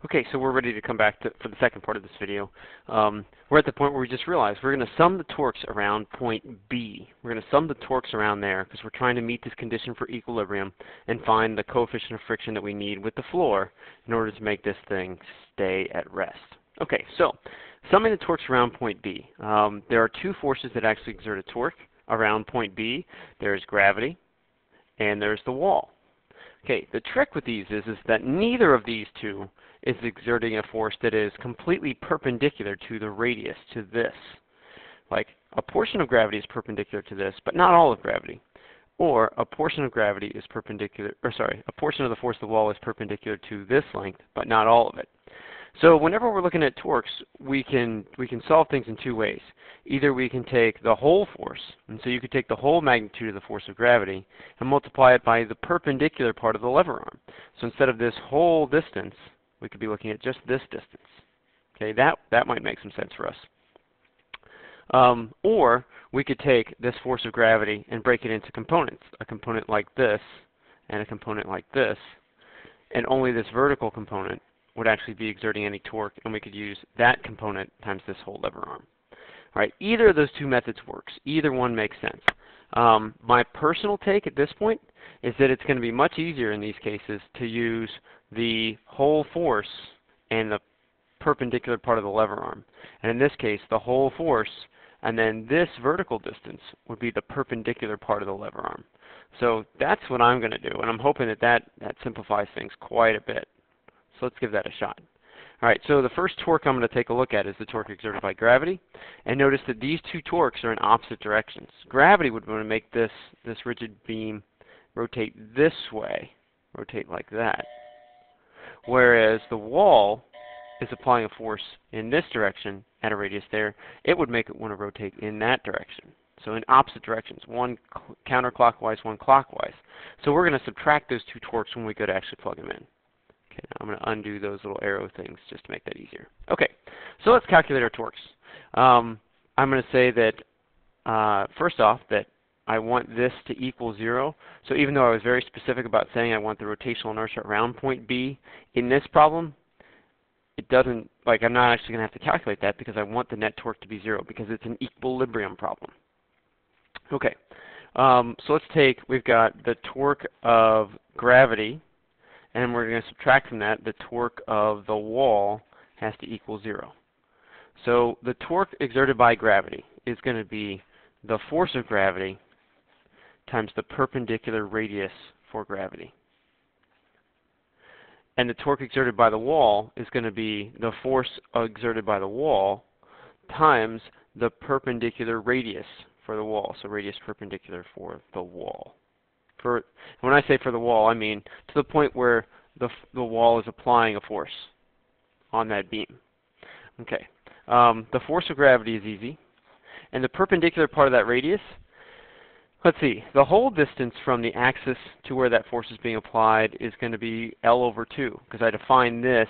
Okay, so we're ready to come back for the second part of this video. We're at the point where we just realized we're going to sum the torques around point B. We're going to sum the torques around there because we're trying to meet this condition for equilibrium and find the coefficient of friction that we need with the floor in order to make this thing stay at rest. Okay, so summing the torques around point B. There are two forces that actually exert a torque around point B. There's gravity and there's the wall. Okay, the trick with these is that neither of these two is exerting a force that is completely perpendicular to the radius, to this. Like, a portion of gravity is perpendicular to this, but not all of gravity. Or a portion of gravity is perpendicular, or sorry, a portion of the force of the wall is perpendicular to this length, but not all of it. So whenever we're looking at torques, we can solve things in two ways. Either we can take the whole force, and so you could take the whole magnitude of the force of gravity and multiply it by the perpendicular part of the lever arm. So instead of this whole distance, we could be looking at just this distance. Okay, that might make some sense for us. Or we could take this force of gravity and break it into components. A component like this and a component like this, and only this vertical component would actually be exerting any torque, and we could use that component times this whole lever arm. All right, either of those two methods works. Either one makes sense. My personal take at this point is that it's going to be much easier in these cases to use the whole force and the perpendicular part of the lever arm. And in this case, the whole force and then this vertical distance would be the perpendicular part of the lever arm. So that's what I'm going to do, and I'm hoping that simplifies things quite a bit. So let's give that a shot. All right, so the first torque I'm going to take a look at is the torque exerted by gravity. And notice that these two torques are in opposite directions. Gravity would want to make this rigid beam rotate this way, rotate like that. Whereas the wall is applying a force in this direction at a radius there. It would make it want to rotate in that direction. So in opposite directions, one counterclockwise, one clockwise. So we're going to subtract those two torques when we go to actually plug them in. Okay, now I'm going to undo those little arrow things just to make that easier. Okay, so let's calculate our torques. I'm going to say that, first off, that I want this to equal 0. So even though I was very specific about saying I want the rotational inertia around point B, in this problem, it doesn't, like, I'm not actually going to have to calculate that because I want the net torque to be 0 because it's an equilibrium problem. Okay, so let's take, we've got the torque of gravity, and we're going to subtract from that the torque of the wall has to equal 0. So the torque exerted by gravity is going to be the force of gravity times the perpendicular radius for gravity. And the torque exerted by the wall is going to be the force exerted by the wall times the perpendicular radius for the wall. So radius perpendicular for the wall. When I say for the wall, I mean to the point where the wall is applying a force on that beam. Okay. The force of gravity is easy. And the perpendicular part of that radius, let's see, the whole distance from the axis to where that force is being applied is going to be L over 2, because I define this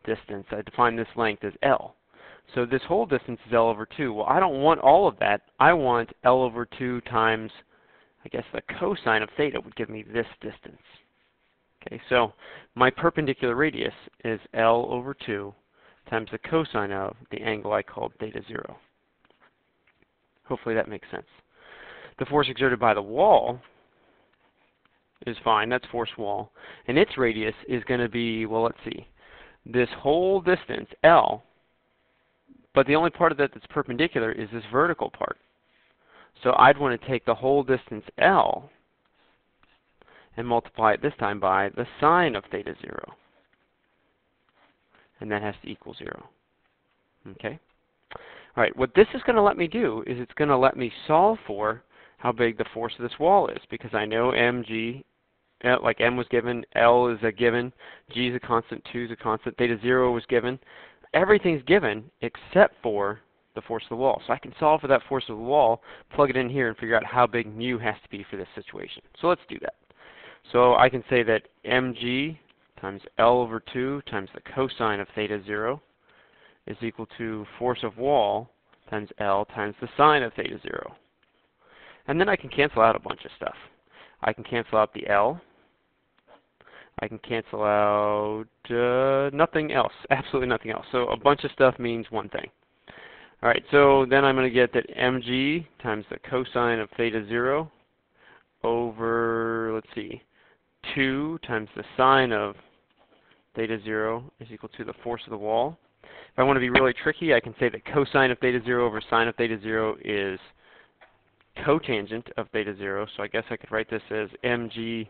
distance, I define this length as L. So this whole distance is L over 2. Well, I don't want all of that. I want L over 2 times, I guess the cosine of theta would give me this distance. Okay, so my perpendicular radius is L over 2 times the cosine of the angle I called theta 0. Hopefully that makes sense. The force exerted by the wall is fine, that's force wall. And its radius is going to be, well, let's see, this whole distance, L, but the only part of that that's perpendicular is this vertical part. So I'd want to take the whole distance L and multiply it this time by the sine of theta 0. And that has to equal 0. Okay? All right, what this is going to let me do is it's going to let me solve for how big the force of this wall is, because I know mg, like m was given, L is a given, g is a constant, 2 is a constant, theta 0 was given. Everything's given except for the force of the wall. So I can solve for that force of the wall, plug it in here, and figure out how big mu has to be for this situation. So let's do that. So I can say that mg times L over 2 times the cosine of theta 0 is equal to force of wall times L times the sine of theta 0. And then I can cancel out a bunch of stuff. I can cancel out the L. I can cancel out nothing else, absolutely nothing else. So a bunch of stuff means one thing. All right, so then I'm going to get that mg times the cosine of theta 0 over, let's see, 2 times the sine of theta 0 is equal to the force of the wall. If I want to be really tricky, I can say that cosine of theta 0 over sine of theta 0 is cotangent of theta 0. So I guess I could write this as mg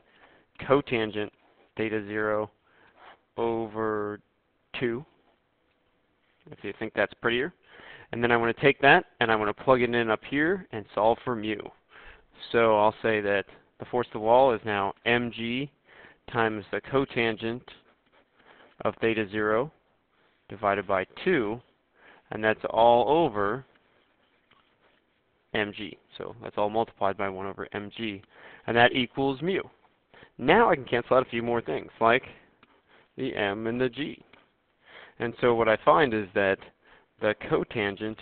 cotangent theta 0 over 2, if you think that's prettier. And then I want to take that and I want to plug it in up here and solve for mu. So I'll say that the force of the wall is now mg times the cotangent of theta 0 divided by 2, and that's all over mg. So that's all multiplied by 1 over mg, and that equals mu. Now I can cancel out a few more things, like the m and the g. And so what I find is that the cotangent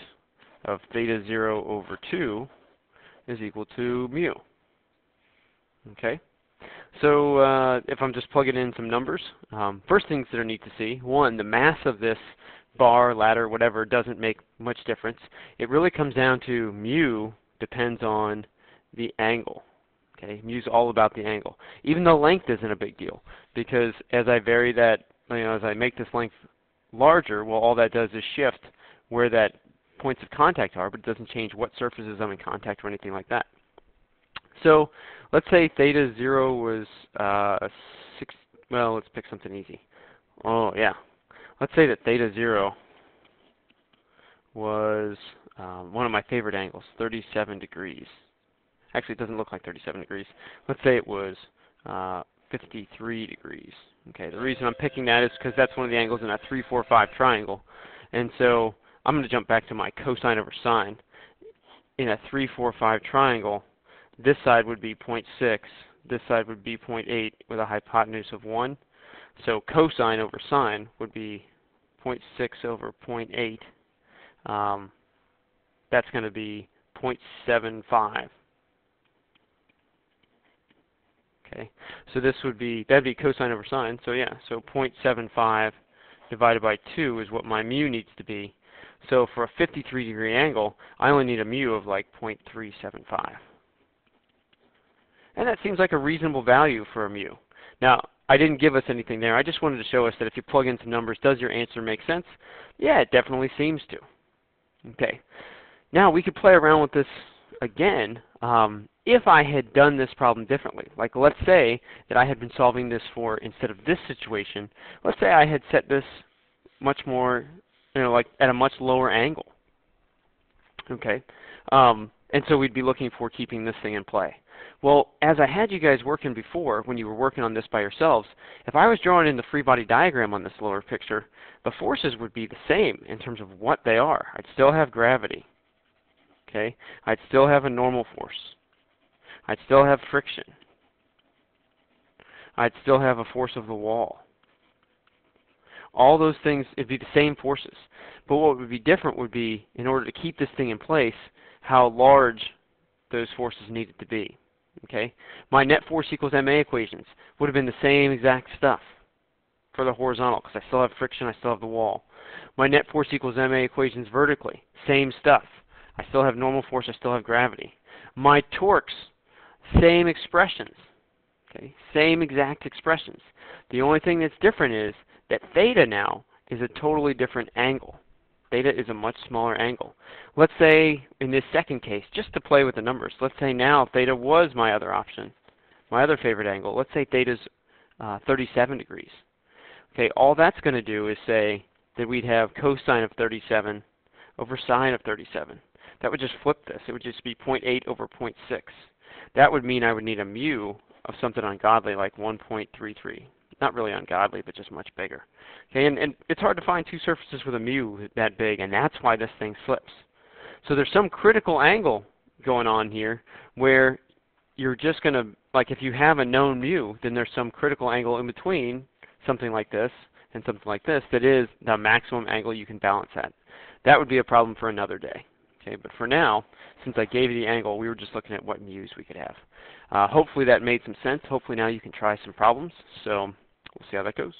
of theta 0 over 2 is equal to mu. Okay? So if I'm just plugging in some numbers, first things that are neat to see, one, the mass of this bar, ladder, whatever, doesn't make much difference. It really comes down to mu depends on the angle. Okay? Mu's all about the angle. Even though length isn't a big deal, because as I vary that, as I make this length larger, well, all that does is shift where that points of contact are, but it doesn't change what surfaces I'm in contact or anything like that. So let's say theta 0 was 6, well, let's pick something easy. Oh, yeah. Let's say that theta 0 was one of my favorite angles, 37 degrees. Actually, it doesn't look like 37 degrees. Let's say it was 53 degrees. Okay, the reason I'm picking that is because that's one of the angles in that 3, 4, 5 triangle. And so I'm going to jump back to my cosine over sine. In a 3, 4, 5 triangle, this side would be 0.6, this side would be 0.8 with a hypotenuse of 1. So cosine over sine would be 0.6 over 0.8. That's going to be 0.75. Okay, so this would be, that'd be cosine over sine. So yeah, so 0.75 divided by 2 is what my mu needs to be. So for a 53 degree angle, I only need a mu of like 0.375. And that seems like a reasonable value for a mu. Now, I didn't give us anything there. I just wanted to show us that if you plug in some numbers, does your answer make sense? Yeah, it definitely seems to. Okay. Now, we could play around with this again if I had done this problem differently. Like, let's say that I had been solving this for, instead of this situation, let's say I had set this much more, like at a much lower angle. Okay. And so we'd be looking for keeping this thing in play. Well, as I had you guys working before, when you were working on this by yourselves, if I was drawing in the free body diagram on this lower picture, the forces would be the same in terms of what they are. I'd still have gravity. Okay? I'd still have a normal force. I'd still have friction. I'd still have a force of the wall. All those things, it'd be the same forces. But what would be different would be, in order to keep this thing in place, how large those forces needed to be. Okay? My net force equals MA equations would have been the same exact stuff for the horizontal, because I still have friction, I still have the wall. My net force equals MA equations vertically, same stuff. I still have normal force, I still have gravity. My torques, same expressions. Okay? Same exact expressions. The only thing that's different is that theta now is a totally different angle. Theta is a much smaller angle. Let's say, in this second case, just to play with the numbers, let's say now theta was my other option, my other favorite angle. Let's say theta's 37 degrees. Okay, all that's going to do is say that we'd have cosine of 37 over sine of 37. That would just flip this. It would just be 0.8 over 0.6. That would mean I would need a mu of something ungodly like 1.33. Not really ungodly, but just much bigger. Okay, and it's hard to find two surfaces with a mu that big, and that's why this thing slips. So there's some critical angle going on here where you're just going to, like if you have a known mu, then there's some critical angle in between something like this and something like this that is the maximum angle you can balance at. That would be a problem for another day. Okay, but for now, since I gave you the angle, we were just looking at what mu's we could have. Hopefully that made some sense. Hopefully now you can try some problems. So We'll see how that goes.